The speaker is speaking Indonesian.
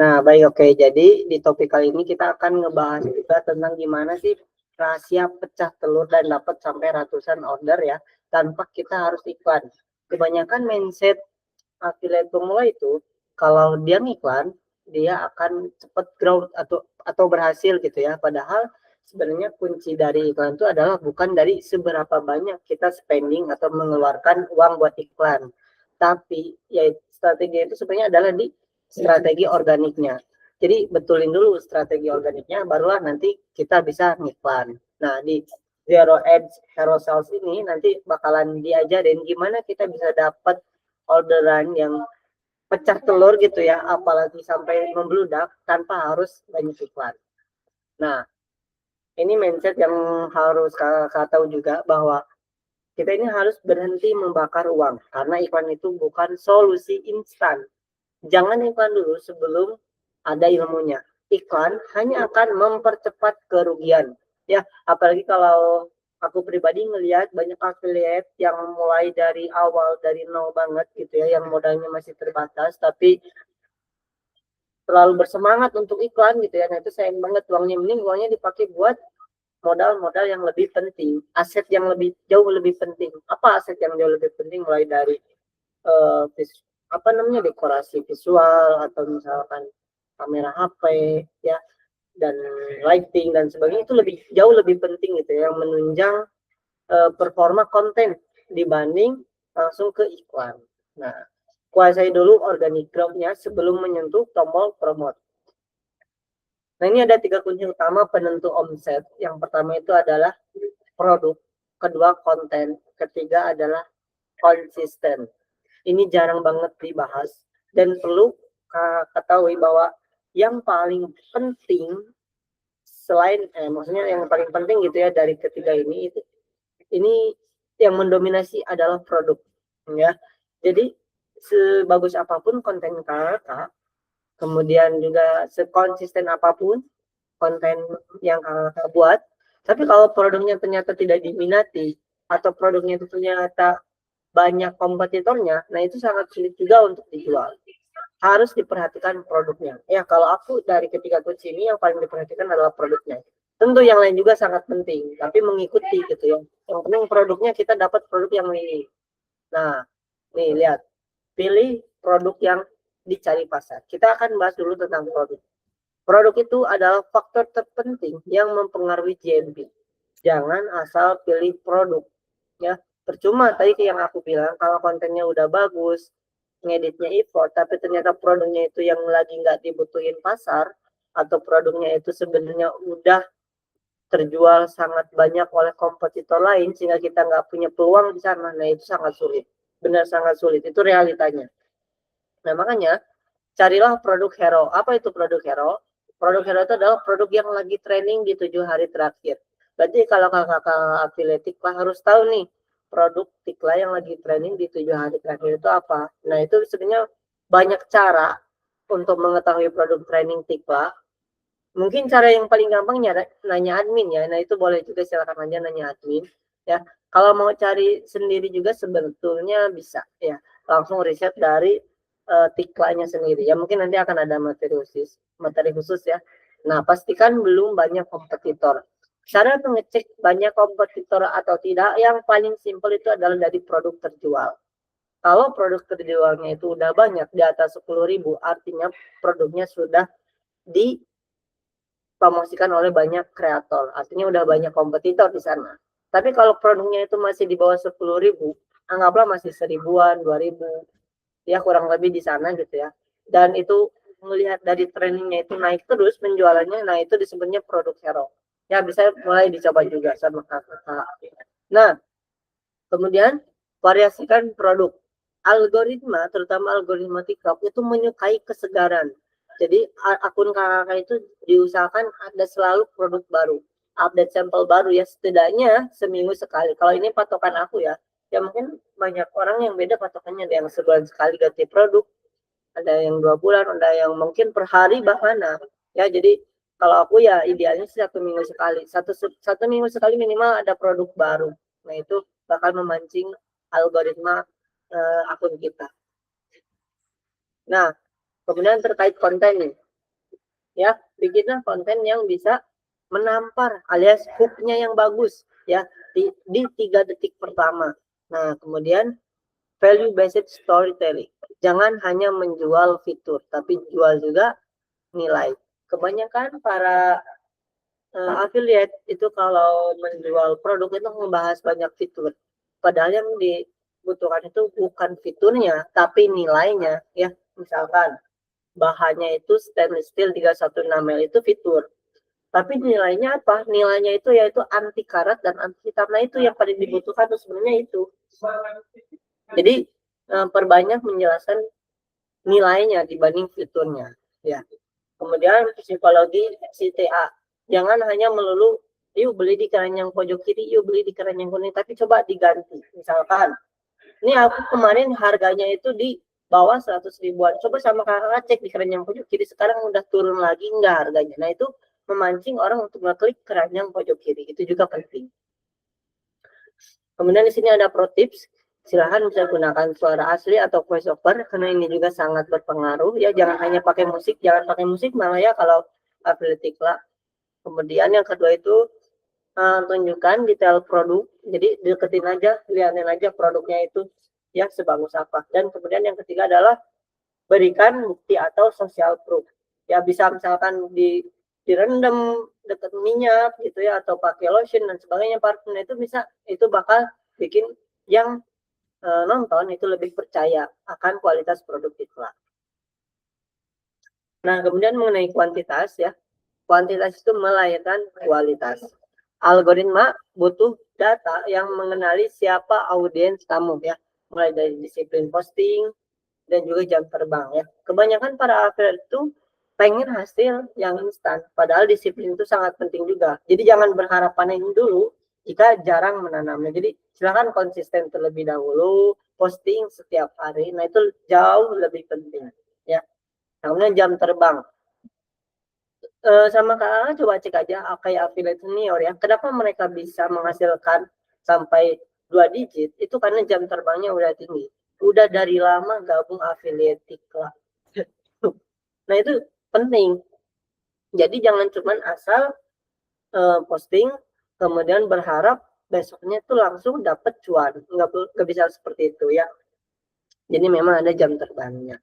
Nah, baik, oke. Jadi di topik kali ini kita akan ngebahas juga tentang gimana sih rahasia pecah telur dan dapat sampai ratusan order ya, tanpa kita harus iklan. Kebanyakan mindset affiliate pemula itu, kalau dia ngiklan, dia akan cepat growth atau berhasil gitu ya. Padahal sebenarnya kunci dari iklan itu adalah bukan dari seberapa banyak kita spending atau mengeluarkan uang buat iklan, tapi ya strategi itu sebenarnya adalah di strategi organiknya. Jadi betulin dulu strategi organiknya, barulah nanti kita bisa ngiklan. Nah, di Zero Ads Hero Sales ini nanti bakalan diajarin gimana kita bisa dapat orderan yang pecah telur gitu ya, apalagi sampai membludak tanpa harus banyak iklan. Nah, ini mindset yang harus kakak tahu juga, bahwa kita ini harus berhenti membakar uang karena iklan itu bukan solusi instan. Jangan iklan dulu sebelum ada ilmunya. Iklan hanya akan mempercepat kerugian. Ya, apalagi kalau aku pribadi ngelihat banyak affiliate yang mulai dari awal, dari nol banget gitu ya, yang modalnya masih terbatas, tapi terlalu bersemangat untuk iklan gitu ya. Nah, itu sayang banget uangnya. Mending uangnya dipakai buat modal-modal yang lebih penting, aset yang lebih jauh lebih penting. Apa aset yang jauh lebih penting? Mulai dari uh, apa namanya, dekorasi visual, atau misalkan kamera HP ya, dan lighting dan sebagainya, itu lebih jauh lebih penting gitu ya, yang menunjang performa konten dibanding langsung ke iklan. Nah, kuasai dulu organic growth-nya sebelum menyentuh tombol promote. Nah, ini ada 3 kunci utama penentu omset. Yang pertama itu adalah produk, kedua konten, ketiga adalah konsisten. Ini jarang banget dibahas dan perlu ketahui bahwa yang paling penting selain maksudnya yang paling penting gitu ya dari ketiga ini yang mendominasi adalah produk ya. Jadi sebagus apapun konten kakak, kemudian juga sekonsisten apapun konten yang kakak buat, tapi kalau produknya ternyata tidak diminati atau produknya itu ternyata banyak kompetitornya, nah itu sangat sulit juga untuk dijual. Harus diperhatikan produknya. Ya, kalau aku dari ketiga kunci ini yang paling diperhatikan adalah produknya. Tentu yang lain juga sangat penting, tapi mengikuti gitu ya. Yang penting produknya, kita dapat produk yang ini. Nah, nih lihat, pilih produk yang dicari pasar. Kita akan bahas dulu tentang produk. Produk itu adalah faktor terpenting yang mempengaruhi GMV. Jangan asal pilih produk ya. Percuma tadi yang aku bilang, kalau kontennya udah bagus, ngeditnya effort, tapi ternyata produknya itu yang lagi nggak dibutuhin pasar, atau produknya itu sebenarnya udah terjual sangat banyak oleh kompetitor lain sehingga kita nggak punya peluang di sana. Nah, itu sangat sulit, benar sangat sulit, itu realitanya. Nah, makanya carilah produk hero. Apa itu produk hero? Produk hero itu adalah produk yang lagi trending di 7 hari terakhir. Berarti kalau kakak affiliate Tikla harus tahu nih, produk Tikla yang lagi trending di 7 hari terakhir itu apa. Nah, itu sebenarnya banyak cara untuk mengetahui produk trending Tikla. Mungkin cara yang paling gampang nanya admin ya. Nah, itu boleh juga, silakan aja nanya admin ya. Kalau mau cari sendiri juga sebetulnya bisa ya. Langsung riset dari tiklanya sendiri. Ya, mungkin nanti akan ada materi khusus ya. Nah, pastikan belum banyak kompetitor. Cara mengecek banyak kompetitor atau tidak, yang paling simpel itu adalah dari produk terjual. Kalau produk terjualnya itu udah banyak di atas 10.000, artinya produknya sudah dipromosikan oleh banyak kreator. Artinya udah banyak kompetitor di sana. Tapi kalau produknya itu masih di bawah 10.000, anggaplah masih 1.000-an, 2.000, ya kurang lebih di sana gitu ya. Dan itu melihat dari trainingnya itu naik terus penjualannya, nah itu disebutnya produk hero. Ya, bisa mulai dicoba juga sama kakak. Nah, kemudian variasikan produk. Algoritma, terutama algoritma TikTok, itu menyukai kesegaran. Jadi akun kakak itu diusahakan ada selalu produk baru, update sampel baru ya, setidaknya seminggu sekali. Kalau ini patokan aku ya, ya mungkin banyak orang yang beda patokannya, ada yang sebulan sekali ganti produk, ada yang 2 bulan, ada yang mungkin per hari bahkan. Nah, ya jadi kalau aku ya idealnya sih 1 minggu sekali, satu minggu sekali minimal ada produk baru. Nah, itu bakal memancing algoritma akun kita. Nah, kemudian terkait konten nih, ya bikinlah konten yang bisa menampar alias hooknya yang bagus ya di 3 detik pertama. Nah, kemudian value based storytelling. Jangan hanya menjual fitur, tapi jual juga nilai. Kebanyakan para affiliate itu kalau menjual produk itu membahas banyak fitur. Padahal yang dibutuhkan itu bukan fiturnya, tapi nilainya ya. Misalkan bahannya itu stainless steel 316 itu fitur. Tapi nilainya apa? Nilainya itu yaitu anti karat dan anti hitam. Nah, itu yang paling dibutuhkan tuh sebenarnya itu. Jadi perbanyak menjelaskan nilainya dibanding fiturnya. Ya. Kemudian psikologi CTA. Jangan hanya melulu yuk beli di keranjang pojok kiri, yuk beli di keranjang kuning, tapi coba diganti. Misalkan, ini aku kemarin harganya itu di bawah 100 ribuan. Coba sama kakak cek di keranjang pojok kiri, sekarang udah turun lagi enggak harganya. Nah, itu memancing orang untuk ngeklik keranjang pojok kiri. Itu juga penting. Kemudian di sini ada pro tips. Silahkan bisa gunakan suara asli atau voice over karena ini juga sangat berpengaruh ya. Jangan hanya pakai musik, jangan pakai musik malah ya kalau affiliate lah. Kemudian yang kedua itu tunjukkan detail produk. Jadi deketin aja, lihatin aja produknya itu ya sebagus apa. Dan kemudian yang ketiga adalah berikan bukti atau social proof. Ya bisa misalkan direndam dekat minyak gitu ya atau pakai lotion dan sebagainya parfum itu bisa itu bakal bikin yang nonton itu lebih percaya akan kualitas produk iklan. Nah, kemudian mengenai kuantitas ya. Kuantitas itu melahirkan kualitas. Algoritma butuh data yang mengenali siapa audiens kamu ya. Mulai dari disiplin posting dan juga jam terbang ya. Kebanyakan para affiliate itu pengen hasil yang instan. Padahal disiplin itu sangat penting juga. Jadi jangan berharap panen dulu jika jarang menanamnya. Jadi silakan konsisten terlebih dahulu, posting setiap hari. Nah, itu jauh lebih penting ya. Kemudian jam terbang. Sama Kak coba cek aja kayak affiliate senior ya. Kenapa mereka bisa menghasilkan sampai 2 digit? Itu karena jam terbangnya udah tinggi. Udah dari lama gabung affiliate iklan. Nah, itu penting. Jadi jangan cuma asal posting kemudian berharap besoknya tuh langsung dapat cuan. Nggak bisa seperti itu ya. Jadi memang ada jam terbangnya.